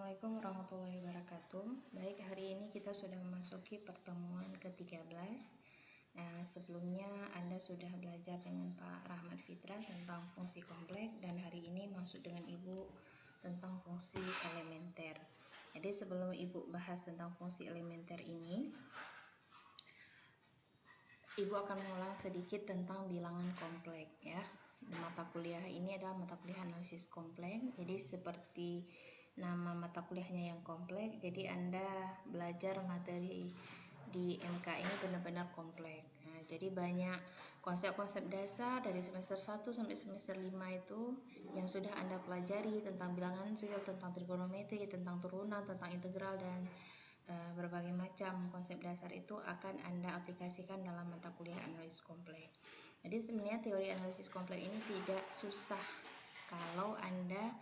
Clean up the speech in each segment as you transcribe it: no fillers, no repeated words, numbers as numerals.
Assalamualaikum warahmatullahi wabarakatuh. Baik, hari ini kita sudah memasuki pertemuan ke-13. Nah, sebelumnya Anda sudah belajar dengan Pak Rahmat Fitra tentang fungsi kompleks, dan hari ini masuk dengan Ibu tentang fungsi elementer. Jadi sebelum Ibu bahas tentang fungsi elementer ini, Ibu akan mengulang sedikit tentang bilangan kompleks ya. Mata kuliah ini adalah mata kuliah analisis kompleks. Jadi seperti nama mata kuliahnya yang kompleks, jadi Anda belajar materi di MK ini benar-benar kompleks. Nah, jadi banyak konsep-konsep dasar dari semester 1 sampai semester 5 itu yang sudah Anda pelajari tentang bilangan real, tentang trigonometri, tentang turunan, tentang integral, dan berbagai macam konsep dasar itu akan Anda aplikasikan dalam mata kuliah analisis kompleks. Jadi sebenarnya teori analisis kompleks ini tidak susah kalau Anda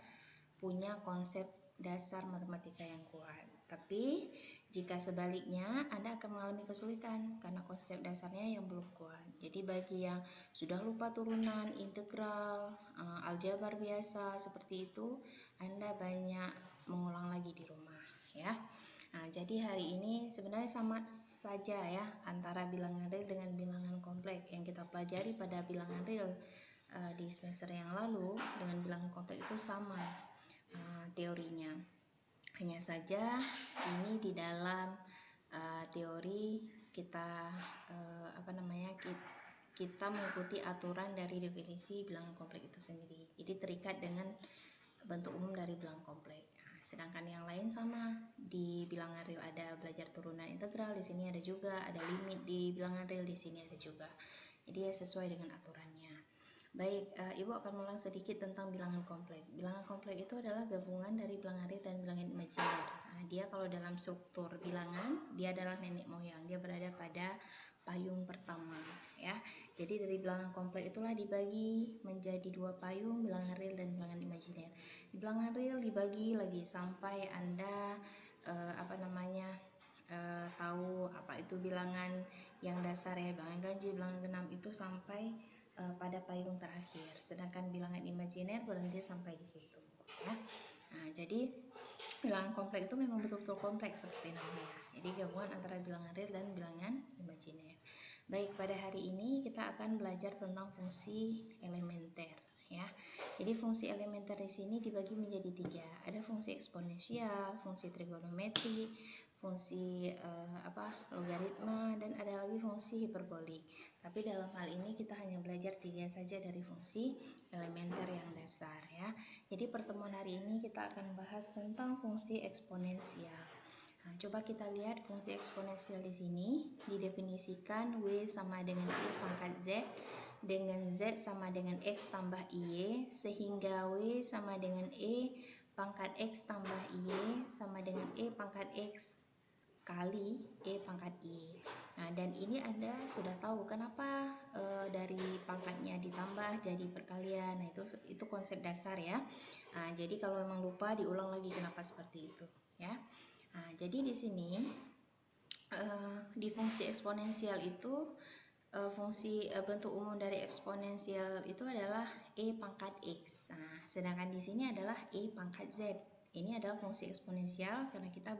punya konsep dasar matematika yang kuat. Tapi jika sebaliknya, Anda akan mengalami kesulitan karena konsep dasarnya yang belum kuat. Jadi bagi yang sudah lupa turunan, integral, aljabar biasa seperti itu, Anda banyak mengulang lagi di rumah ya. Nah, jadi hari ini sebenarnya sama saja ya antara bilangan real dengan bilangan kompleks. Yang kita pelajari pada bilangan real di semester yang lalu dengan bilangan kompleks itu sama teorinya. Hanya saja ini di dalam teori kita kita mengikuti aturan dari definisi bilangan kompleks itu sendiri. Jadi terikat dengan bentuk umum dari bilangan kompleks. Nah, sedangkan yang lain sama, di bilangan real ada belajar turunan integral, di sini ada juga, ada limit di bilangan real, di sini ada juga. Jadi ya sesuai dengan aturannya. Baik, Ibu akan mengulang sedikit tentang bilangan kompleks. Bilangan kompleks itu adalah gabungan dari bilangan real dan bilangan imajiner. Nah, dia kalau dalam struktur bilangan, dia adalah nenek moyang. Dia berada pada payung pertama ya. Jadi dari bilangan kompleks itulah dibagi menjadi dua payung, bilangan real dan bilangan imajiner. Di bilangan real dibagi lagi sampai Anda tahu apa itu bilangan yang dasar ya, bilangan ganjil, bilangan genap itu sampai pada payung terakhir. Sedangkan bilangan imajiner berhenti sampai di situ ya. Nah, jadi bilangan kompleks itu memang betul-betul kompleks seperti namanya. Jadi gabungan antara bilangan real dan bilangan imajiner. Baik, pada hari ini kita akan belajar tentang fungsi elementer ya. Jadi fungsi elementer di sini dibagi menjadi tiga. Ada fungsi eksponensial, fungsi trigonometri, fungsi logaritma, dan ada lagi fungsi hiperbolik. Tapi dalam hal ini kita hanya belajar tiga saja dari fungsi elementer yang dasar ya. Jadi pertemuan hari ini kita akan bahas tentang fungsi eksponensial. Nah, coba kita lihat fungsi eksponensial di sini didefinisikan W sama dengan E pangkat Z dengan Z sama dengan X tambah Y, sehingga W sama dengan E pangkat X tambah Y sama dengan E pangkat X kali E pangkat Y. Nah, dan ini Anda sudah tahu kenapa dari pangkatnya ditambah jadi perkalian. Nah, itu konsep dasar ya. Nah, jadi kalau memang lupa diulang lagi kenapa seperti itu ya. Nah, jadi di sini di fungsi eksponensial itu fungsi bentuk umum dari eksponensial itu adalah E pangkat X. Nah, sedangkan di sini adalah E pangkat Z. Ini adalah fungsi eksponensial karena kita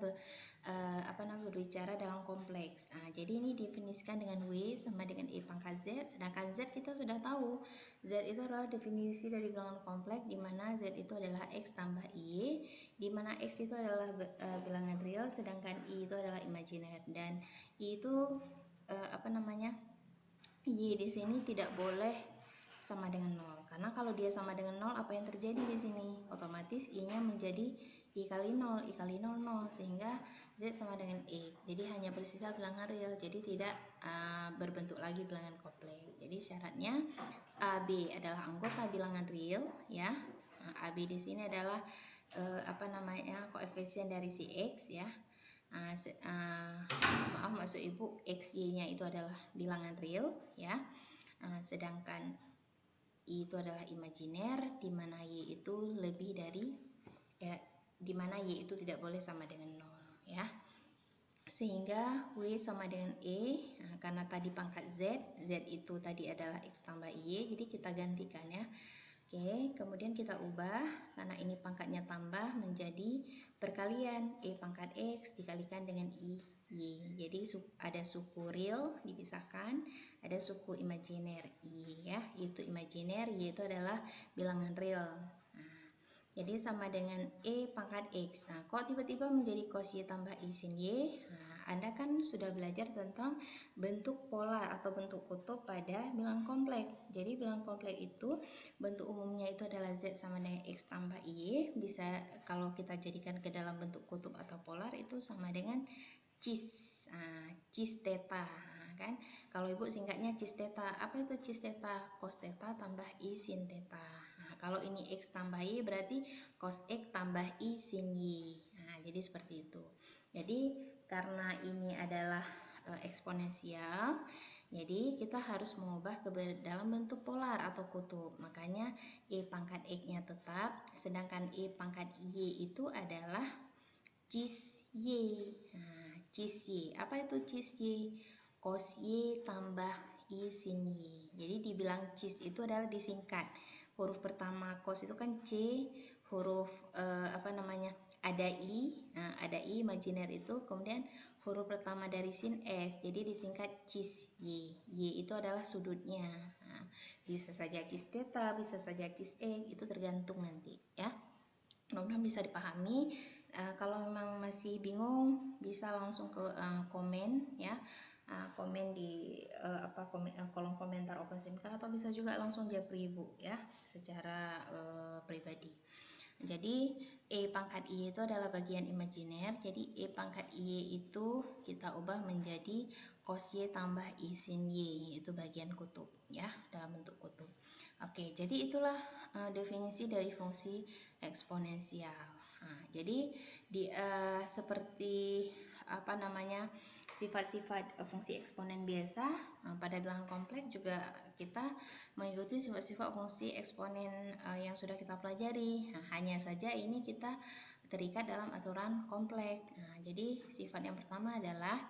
berbicara dalam kompleks. Nah, jadi ini definisikan dengan W sama dengan E pangkat Z. Sedangkan Z kita sudah tahu. Z itu adalah definisi dari bilangan kompleks di mana Z itu adalah X tambah Y, di mana X itu adalah bilangan real, sedangkan Y itu adalah imajiner. Dan Y itu Y di sini tidak boleh sama dengan 0, karena kalau dia sama dengan 0 apa yang terjadi di sini? Otomatis I-nya menjadi I kali 0, I kali 0, 0, sehingga Z sama dengan E. Jadi hanya bersisa bilangan real, jadi tidak berbentuk lagi bilangan kompleks. Jadi syaratnya AB adalah anggota bilangan real ya. Nah, AB di sini adalah koefisien dari si X ya. Maksud Ibu XY-nya itu adalah bilangan real ya. Sedangkan I itu adalah imajiner, di mana Y itu lebih dari di mana Y itu tidak boleh sama dengan 0 ya. Sehingga W sama dengan E, karena tadi pangkat Z itu tadi adalah X tambah Y, jadi kita gantikan ya. Oke, kemudian kita ubah karena ini pangkatnya tambah menjadi perkalian E pangkat X dikalikan dengan I Y. Jadi ada suku real dipisahkan, ada suku imajiner I ya, itu imajiner, Y itu adalah bilangan real. Nah, jadi sama dengan E pangkat X. Nah, kok tiba-tiba menjadi cos Y tambah I sin Y? Nah, Anda kan sudah belajar tentang bentuk polar atau bentuk kutub pada bilangan kompleks. Jadi bilangan kompleks itu bentuk umumnya itu adalah Z sama dengan X tambah Y. Bisa kalau kita jadikan ke dalam bentuk kutub atau polar itu sama dengan cis. Cis theta kan. Kalau Ibu singkatnya cis theta. Apa itu cis theta? Cos theta tambah I sin theta. Nah, kalau ini X tambah Y berarti cos X tambah I sin Y. Nah, jadi seperti itu. Jadi karena ini adalah eksponensial, jadi kita harus mengubah ke dalam bentuk polar atau kutub. Makanya E pangkat X-nya tetap, sedangkan E pangkat Y itu adalah cis Y. Nah, cis Y. Apa itu cis Y? Cos Y tambah I sin Y. Jadi dibilang cis itu adalah disingkat. Huruf pertama cos itu kan C, huruf ada I, nah, ada I imajiner itu, kemudian huruf pertama dari sin S, jadi disingkat cis Y. Y itu adalah sudutnya. Nah, bisa saja cis theta, bisa saja cis X, itu tergantung nanti ya. Mudah-mudahan bisa dipahami. Kalau memang masih bingung bisa langsung ke komen ya. Komen di kolom komentar OpenSimK atau bisa juga langsung japri Ibu ya secara pribadi. Jadi E pangkat I itu adalah bagian imajiner. Jadi E pangkat I itu kita ubah menjadi cos Y tambah I sin Y, yaitu bagian kutub ya, dalam bentuk kutub. Oke, jadi itulah definisi dari fungsi eksponensial. Nah, jadi seperti sifat-sifat fungsi eksponen biasa, pada bilangan kompleks juga kita mengikuti sifat-sifat fungsi eksponen yang sudah kita pelajari. Nah, hanya saja ini kita terikat dalam aturan kompleks. Nah, jadi sifat yang pertama adalah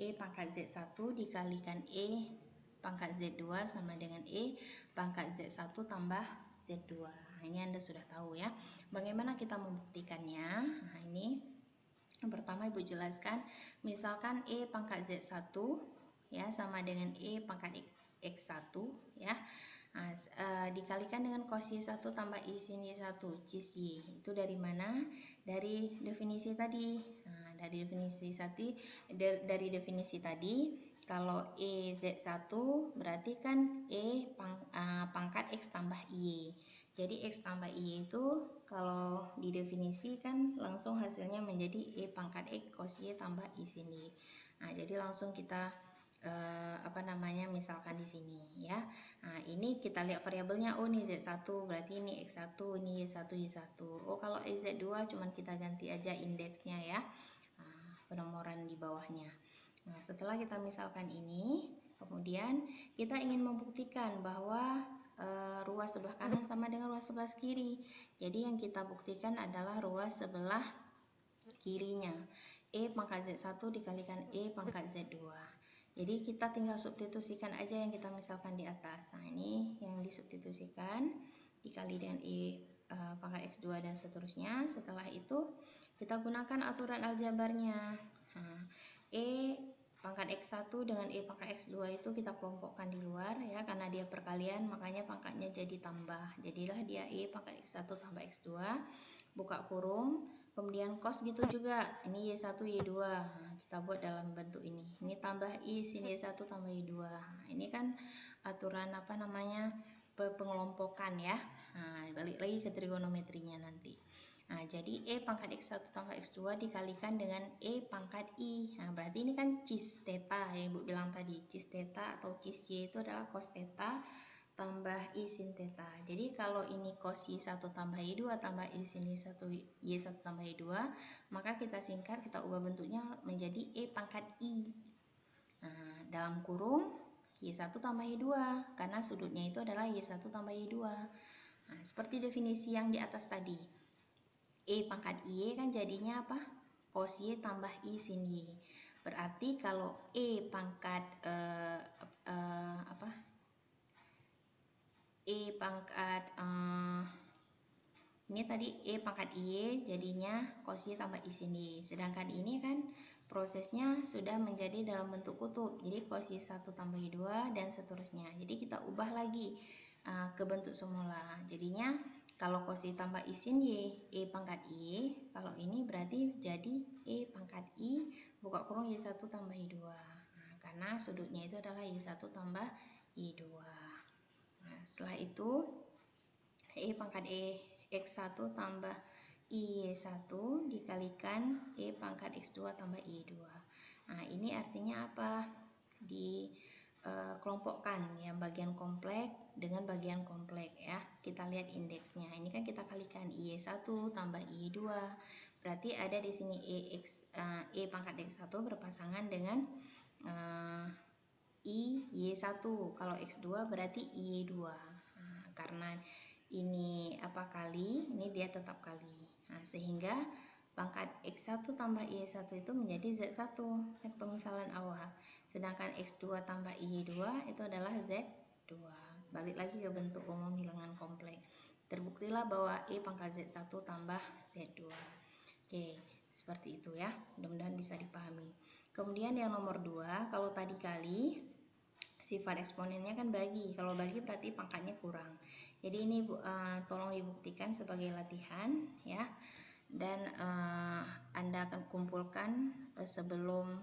E pangkat Z1 dikalikan E pangkat Z2 sama dengan E pangkat Z1 tambah Z2. Nah, ini Anda sudah tahu ya. Bagaimana kita membuktikannya? Nah, ini yang pertama Ibu jelaskan, misalkan E pangkat Z1 ya sama dengan E pangkat X1 ya. Nah, dikalikan dengan cos Y1 tambah I sin Y1 cis Y. Itu dari mana? Dari definisi tadi. Nah, dari definisi tadi kalau E Z1 berarti kan E pangkat X tambah Y. Jadi X tambah Y itu kalau didefinisikan langsung hasilnya menjadi E pangkat X cos Y tambah I sin Y. Nah, jadi langsung kita misalkan di sini ya. Nah, ini kita lihat variabelnya, oh ini Z1 berarti ini X1, ini Y1, Y1. Oh, kalau Z2 cuman kita ganti aja indeksnya ya. Penomoran di bawahnya. Nah, setelah kita misalkan ini, kemudian kita ingin membuktikan bahwa ruas sebelah kanan sama dengan ruas sebelah kiri. Jadi yang kita buktikan adalah ruas sebelah kirinya. E pangkat Z1 dikalikan E pangkat Z2. Jadi kita tinggal substitusikan aja yang kita misalkan di atas. Nah, ini yang disubstitusikan dikali dengan E pangkat X2 dan seterusnya. Setelah itu kita gunakan aturan aljabarnya. Nah, E pangkat X1 dengan E pangkat X2 itu kita kelompokkan di luar ya, karena dia perkalian makanya pangkatnya jadi tambah. Jadilah dia E pangkat X1 tambah X2, buka kurung, kemudian cos gitu juga. Ini Y1 Y2. Nah, kita buat dalam bentuk ini. Ini tambah I sin Y1 tambah Y2. Nah, ini kan aturan pengelompokan ya. Nah, balik lagi ke trigonometrinya nanti. Nah, jadi E pangkat X1 tambah X2 dikalikan dengan E pangkat I. Nah, berarti ini kan cis theta yang Ibu bilang tadi. Cis theta atau cis Y itu adalah cos theta tambah I sin theta. Jadi kalau ini cos Y1 tambah Y2 tambah I sin Y1 tambah Y2, maka kita singkat, kita ubah bentuknya menjadi E pangkat I. Nah, dalam kurung Y1 tambah Y2, karena sudutnya itu adalah Y1 tambah Y2. Nah, seperti definisi yang di atas tadi. E pangkat Y kan jadinya apa? Cos Y tambah I sin Y. Berarti kalau E pangkat E pangkat ini tadi E pangkat I jadinya cos Y tambah I sin Y. Sedangkan ini kan prosesnya sudah menjadi dalam bentuk kutub. Jadi cos Y 1 tambah Y2 dan seterusnya. Jadi kita ubah lagi ke bentuk semula. Jadinya kalau cos Y tambah I sin Y, E pangkat I. Kalau ini berarti jadi E pangkat I buka kurung Y1 tambah Y2. Nah, karena sudutnya itu adalah Y1 tambah Y2. Nah, setelah itu E pangkat X1 tambah I1 dikalikan E pangkat X2 tambah I2. Nah, ini artinya apa? Dikelompokkan ya, bagian kompleks dengan bagian kompleks ya. Kita lihat indeksnya. Ini kan kita kalikan I1 tambah I2. Berarti ada di sini E pangkat X1 berpasangan dengan I1. Kalau X2 berarti I2. Nah, karena ini apa kali, ini dia tetap kali. Nah, sehingga pangkat X1 tambah I1 itu menjadi Z1, kan pemisalan awal. Sedangkan X2 tambah I2 itu adalah Z2. Balik lagi ke bentuk umum bilangan kompleks. Terbuktilah bahwa E pangkat Z1 tambah Z2. Oke, seperti itu ya. Mudah-mudahan bisa dipahami. Kemudian yang nomor 2, kalau tadi kali sifat eksponennya kan bagi. Kalau bagi berarti pangkatnya kurang. Jadi ini tolong dibuktikan sebagai latihan ya. Dan Anda akan kumpulkan sebelum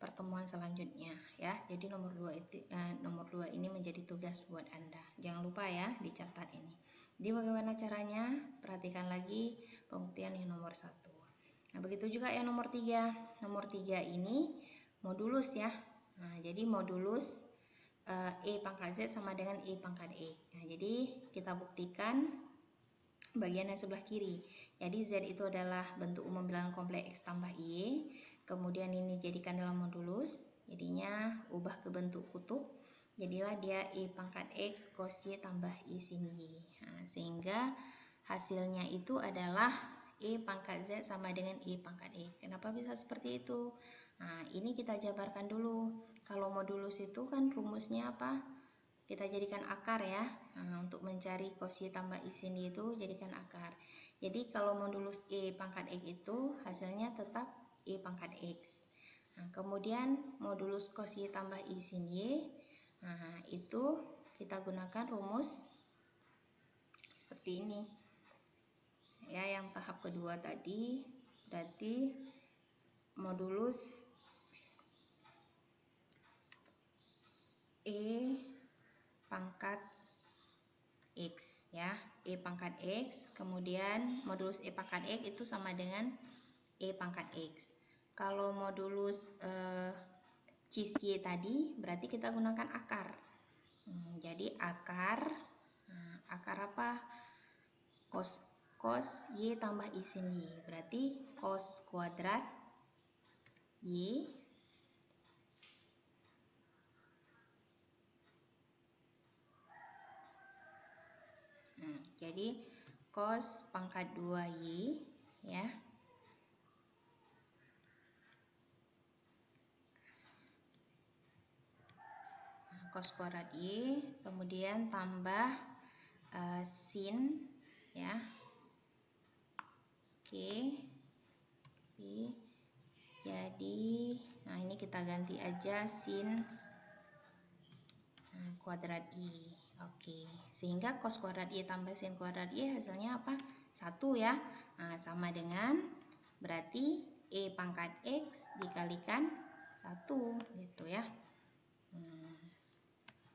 pertemuan selanjutnya ya. Jadi nomor 2 ini menjadi tugas buat Anda. Jangan lupa ya dicatat ini. Jadi bagaimana caranya? Perhatikan lagi pembuktian yang nomor 1. Nah, begitu juga yang nomor 3. Nomor 3 ini modulus ya. Nah, jadi modulus E pangkat Z sama dengan E pangkat X. Nah, jadi kita buktikan bagian yang sebelah kiri. Jadi Z itu adalah bentuk umum bilangan kompleks X tambah Y. Kemudian ini jadikan dalam modulus. Jadinya ubah ke bentuk kutub. Jadilah dia E pangkat X cos Y tambah I sin Y. Nah, sehingga hasilnya itu adalah E pangkat Z sama dengan E pangkat X. Kenapa bisa seperti itu? Nah, ini kita jabarkan dulu. Kalau modulus itu kan rumusnya apa? Kita jadikan akar ya. Nah, untuk mencari cos Y tambah I sin Y itu jadikan akar. Jadi kalau modulus E pangkat X itu hasilnya tetap E pangkat X. Nah, kemudian modulus cos Y tambah I sin Y. Nah, itu kita gunakan rumus seperti ini. Ya, yang tahap kedua tadi berarti modulus E pangkat X ya, E pangkat X, kemudian modulus E pangkat X itu sama dengan E pangkat X. Kalau modulus cis Y tadi berarti kita gunakan akar. Jadi akar apa? Cos Y tambah I sin Y. Berarti cos kuadrat Y jadi cos pangkat 2Y ya. Cos kuadrat Y, kemudian tambah sin ya. Oke. Jadi nah ini kita ganti aja sin kuadrat I. Oke. Sehingga cos kuadrat Y tambah sin kuadrat Y hasilnya apa? 1 ya. Nah, sama dengan berarti E pangkat X dikalikan 1 gitu ya.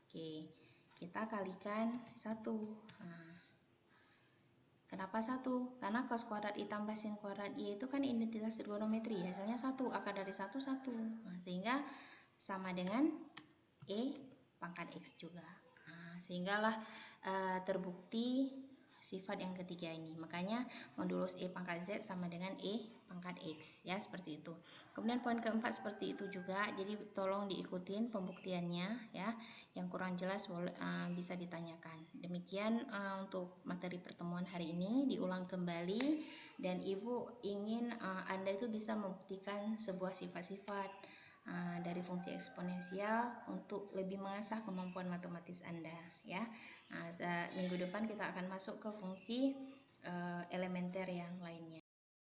Oke. Kita kalikan 1. Nah, kenapa 1? Karena cos kuadrat I tambah sin kuadrat Y itu kan identitas trigonometri. Hasilnya 1. Akar dari 1, 1. Nah, sehingga sama dengan E pangkat X juga. Nah, sehinggalah terbukti sifat yang ketiga ini. Makanya modulus E pangkat Z sama dengan E pangkat X. Ya, seperti itu. Kemudian poin keempat seperti itu juga. Jadi tolong diikutin pembuktiannya ya. Yang kurang jelas bisa ditanyakan. Demikian untuk materi pertemuan hari ini. Diulang kembali. Dan Ibu ingin Anda itu bisa membuktikan sebuah sifat-sifat dari fungsi eksponensial untuk lebih mengasah kemampuan matematis Anda ya. Minggu depan kita akan masuk ke fungsi elementer yang